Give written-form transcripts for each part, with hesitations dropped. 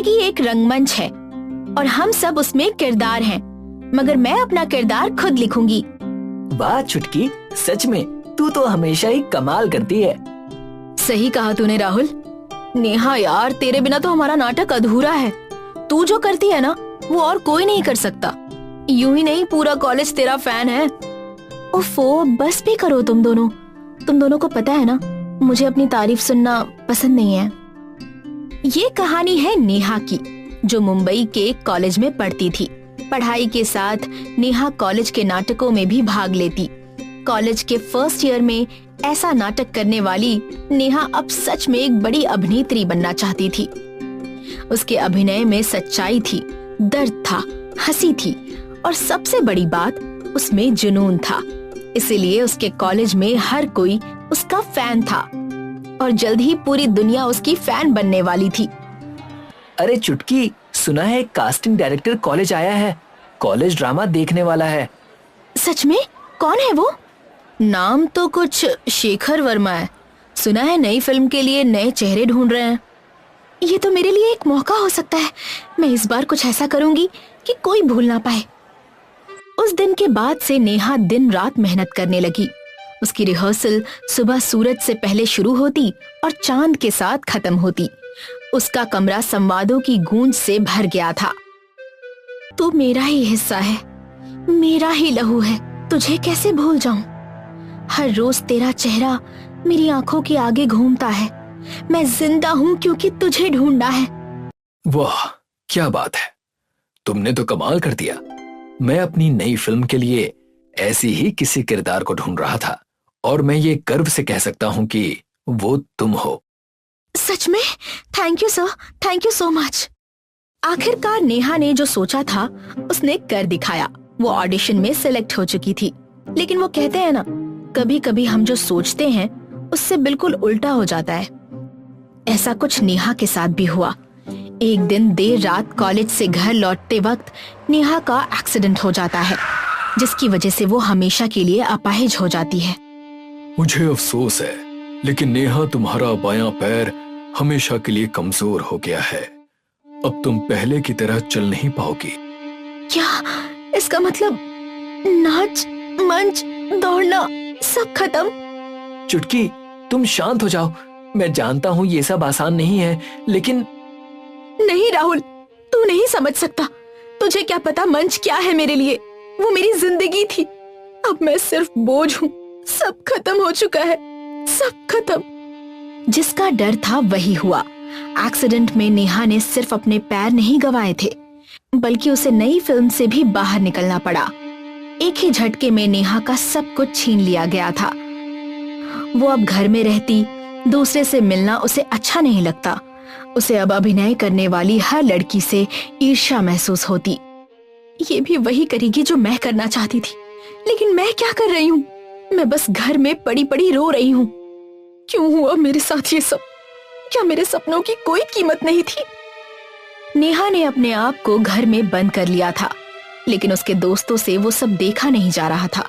जिंदगी एक रंगमंच है और हम सब उसमें किरदार हैं, मगर मैं अपना किरदार खुद लिखूंगी। वाह चुटकी, सच में तू तो हमेशा ही कमाल करती है। सही कहा तूने राहुल। नेहा यार, तेरे बिना तो हमारा नाटक अधूरा है। तू जो करती है ना, वो और कोई नहीं कर सकता। यूं ही नहीं, पूरा कॉलेज तेरा फैन है। ओफो, बस भी करो तुम दोनों को पता है ना, मुझे अपनी तारीफ सुनना पसंद नहीं है। ये कहानी है नेहा की, जो मुंबई के कॉलेज में पढ़ती थी। पढ़ाई के साथ नेहा कॉलेज के नाटकों में भी भाग लेती। कॉलेज के फर्स्ट ईयर में ऐसा नाटक करने वाली नेहा अब सच में एक बड़ी अभिनेत्री बनना चाहती थी। उसके अभिनय में सच्चाई थी, दर्द था, हंसी थी और सबसे बड़ी बात, उसमें जुनून था। इसीलिए उसके कॉलेज में हर कोई उसका फैन था और जल्द ही पूरी दुनिया उसकी फैन बनने वाली थी। अरे चुटकी, सुना है कास्टिंग डायरेक्टर कॉलेज आया है, कॉलेज ड्रामा देखने वाला है। सच में? कौन है वो? नाम तो कुछ शेखर वर्मा है। सुना है नई फिल्म के लिए नए चेहरे ढूंढ रहे हैं। ये तो मेरे लिए एक मौका हो सकता है। मैं इस बार कुछ ऐसा करूंगी कि कोई भूल ना पाए। उस दिन के बाद से नेहा दिन रात मेहनत करने लगी। उसकी रिहर्सल सुबह सूरज से पहले शुरू होती और चांद के साथ खत्म होती। उसका कमरा संवादों की गूंज से भर गया था। तू मेरा ही हिस्सा है, मेरा ही लहू है, तुझे कैसे भूल जाऊं? हर रोज तेरा चेहरा मेरी आंखों के आगे घूमता है। मैं जिंदा हूं क्योंकि तुझे ढूंढा है। वाह, क्या बात है, तुमने तो कमाल कर दिया। मैं अपनी नई फिल्म के लिए ऐसी ही किसी किरदार को ढूंढ रहा था और मैं ये गर्व से कह सकता हूँ कि वो तुम हो। सच में? Thank you sir, thank you so much. आखिरकार नेहा ने जो सोचा था उसने कर दिखाया। वो ऑडिशन में सिलेक्ट हो चुकी थी। लेकिन वो कहते हैं ना, कभी कभी हम जो सोचते हैं उससे बिल्कुल उल्टा हो जाता है। ऐसा कुछ नेहा के साथ भी हुआ। एक दिन देर रात कॉलेज से घर लौटते वक्त नेहा का एक्सीडेंट हो जाता है, जिसकी वजह से वो हमेशा के लिए अपाहिज हो जाती है। मुझे अफसोस है, लेकिन नेहा, तुम्हारा बायां पैर हमेशा के लिए कमजोर हो गया है। अब तुम पहले की तरह चल नहीं पाओगी। क्या इसका मतलब नाच, मंच, दौड़ना सब खत्म? चुटकी, तुम शांत हो जाओ। मैं जानता हूँ ये सब आसान नहीं है, लेकिन नहीं राहुल, तू नहीं समझ सकता। तुझे क्या पता मंच क्या है मेरे लिए? वो मेरी जिंदगी थी। अब मैं सिर्फ बोझ हूँ। सब खत्म हो चुका है, सब खत्म। जिसका डर था वही हुआ। एक्सीडेंट में नेहा ने सिर्फ अपने पैर नहीं गंवाए थे, बल्कि उसे नई फिल्म से भी बाहर निकलना पड़ा। एक ही झटके में नेहा का सब कुछ छीन लिया गया था। वो अब घर में रहती, दूसरे से मिलना उसे अच्छा नहीं लगता। उसे अब अभिनय करने वाली हर लड़की से ईर्ष्या महसूस होती। ये भी वही करेगी जो मैं करना चाहती थी, लेकिन मैं क्या कर रही हूँ? मैं बस घर में पड़ी पड़ी रो रही हूँ। क्यों हुआ मेरे साथ ये सब? क्या मेरे सपनों की कोई कीमत नहीं थी? नेहा ने अपने आप को घर में बंद कर लिया था, लेकिन उसके दोस्तों से वो सब देखा नहीं जा रहा था,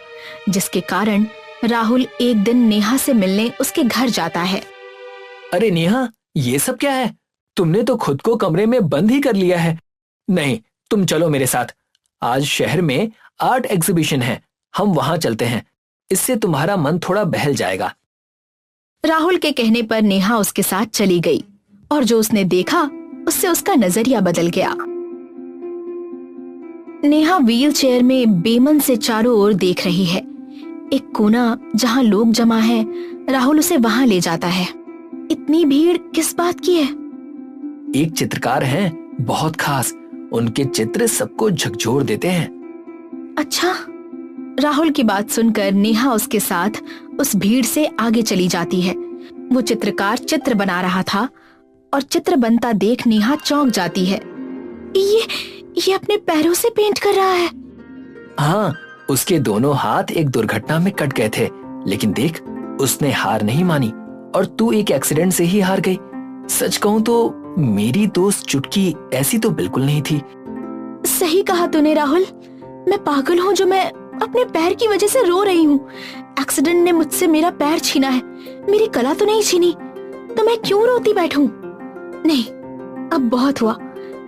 जिसके कारण राहुल एक दिन नेहा से मिलने उसके घर जाता है। अरे नेहा, ये सब क्या है? तुमने तो खुद को कमरे में बंद ही कर लिया है। नहीं, तुम चलो मेरे साथ। आज शहर में आर्ट एग्जीबिशन है, हम वहां चलते हैं। इससे तुम्हारा मन थोड़ा बहल जाएगा। राहुल के कहने पर नेहा उसके साथ चली गई और जो उसने देखा उससे उसका नजरिया बदल गया। नेहा व्हील चेयर में बेमन से चारों ओर देख रही है। एक कोना जहां लोग जमा है, राहुल उसे वहां ले जाता है। इतनी भीड़ किस बात की है? एक चित्रकार हैं, बहुत खास। उनके चित्र सबको झकझोर देते हैं। अच्छा। राहुल की बात सुनकर नेहा उसके साथ उस भीड़ से आगे चली जाती है। वो चित्रकार चित्र बना रहा था और चित्र बनता देख नेहा चौंक जाती है। ये अपने पैरों से पेंट कर रहा है। हाँ, उसके दोनों हाथ एक दुर्घटना में कट गए थे, लेकिन देख, उसने हार नहीं मानी और तू एक एक्सीडेंट से ही हार गई। सच कहूं तो मेरी दोस्त चुटकी ऐसी तो बिल्कुल नहीं थी। सही कहा तूने राहुल। मैं पागल हूँ जो मैं अपने पैर की वजह से रो रही हूँ। एक्सीडेंट ने मुझसे मेरा पैर छीना है, मेरी कला तो नहीं छीनी, तो मैं क्यों रोती बैठूं? नहीं, अब बहुत हुआ।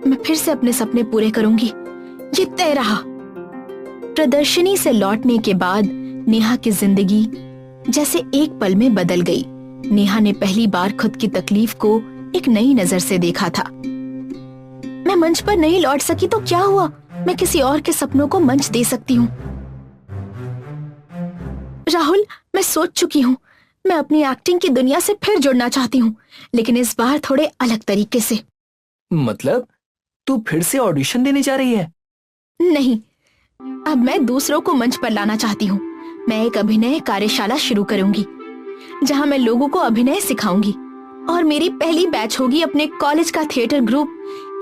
मैं फिर से अपने सपने पूरे करूंगी, ये तय रहा। प्रदर्शनी से लौटने के बाद नेहा की जिंदगी जैसे एक पल में बदल गई। नेहा ने पहली बार खुद की तकलीफ को एक नई नजर से देखा था। मैं मंच पर नहीं लौट सकी तो क्या हुआ, मैं किसी और के सपनों को मंच दे सकती हूँ। राहुल, मैं सोच चुकी हूँ, मैं अपनी एक्टिंग की दुनिया से फिर जुड़ना चाहती हूँ, लेकिन इस बार थोड़े अलग तरीके से। मतलब तू फिर से ऑडिशन देने जा रही है? नहीं, अब मैं दूसरों को मंच पर लाना चाहती हूँ। मैं एक अभिनय कार्यशाला शुरू करूंगी जहाँ मैं लोगों को अभिनय सिखाऊंगी, और मेरी पहली बैच होगी अपने कॉलेज का थिएटर ग्रुप,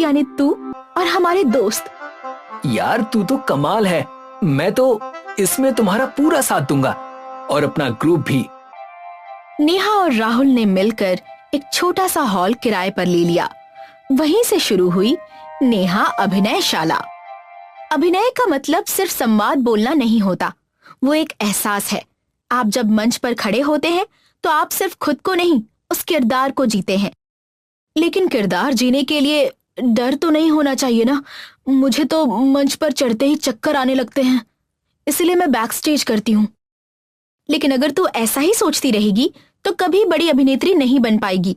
यानी तू और हमारे दोस्त। यार तू तो कमाल है, मैं तो इसमें तुम्हारा पूरा साथ दूंगा और अपना ग्रुप भी। नेहा और राहुल ने मिलकर एक छोटा सा हॉल किराए पर ले लिया। वहीं से शुरू हुई नेहा अभिनयशाला। अभिनय का मतलब सिर्फ संवाद बोलना नहीं होता, वो एक एहसास है। आप जब मंच पर खड़े होते हैं तो आप सिर्फ खुद को नहीं, उस किरदार को जीते हैं। लेकिन किरदार जीने के लिए डर तो नहीं होना चाहिए ना। मुझे तो मंच पर चढ़ते ही चक्कर आने लगते हैं, इसलिए मैं बैक स्टेज करती हूँ। लेकिन अगर तू ऐसा ही सोचती रहेगी तो कभी बड़ी अभिनेत्री नहीं बन पाएगी।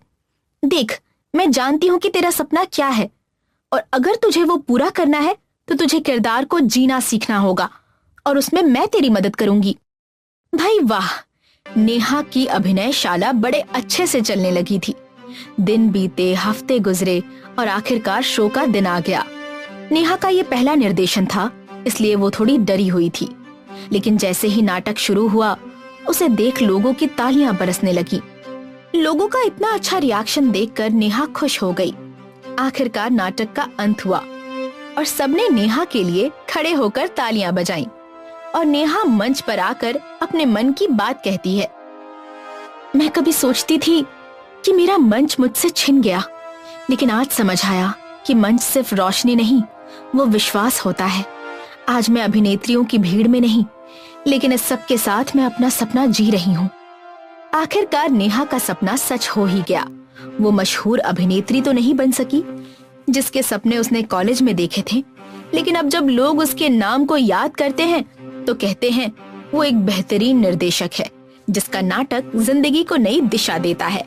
देख, मैं जानती हूँ कि तेरा सपना क्या है, और अगर तुझे वो पूरा करना है तो तुझे किरदार को जीना सीखना होगा, और उसमें मैं तेरी मदद करूंगी। भाई वाह, नेहा की अभिनयशाला बड़े अच्छे से चलने लगी थी। दिन बीते, हफ्ते गुजरे और आखिरकार शो का दिन आ गया। नेहा का ये पहला निर्देशन था, इसलिए वो थोड़ी डरी हुई थी। लेकिन जैसे ही नाटक शुरू हुआ, उसे देख लोगों की तालियां बरसने लगी। लोगों का इतना अच्छा रिएक्शन देखकर नेहा खुश हो गई। आखिरकार नाटक का अंत हुआ और सबने नेहा के लिए खड़े होकर तालियां बजाईं, और नेहा मंच पर आकर अपने मन की बात कहती है। मैं कभी सोचती थी कि मेरा मंच मुझसे छिन गया, लेकिन आज समझ आया कि मंच सिर्फ रोशनी नहीं, वो विश्वास होता है। आज मैं अभिनेत्रियों की भीड़ में नहीं, लेकिन इस सब के साथ मैं अपना सपना जी रही हूँ। आखिरकार नेहा का सपना सच हो ही गया। वो मशहूर अभिनेत्री तो नहीं बन सकी जिसके सपने उसने कॉलेज में देखे थे, लेकिन अब जब लोग उसके नाम को याद करते हैं तो कहते हैं वो एक बेहतरीन निर्देशक है जिसका नाटक जिंदगी को नई दिशा देता है।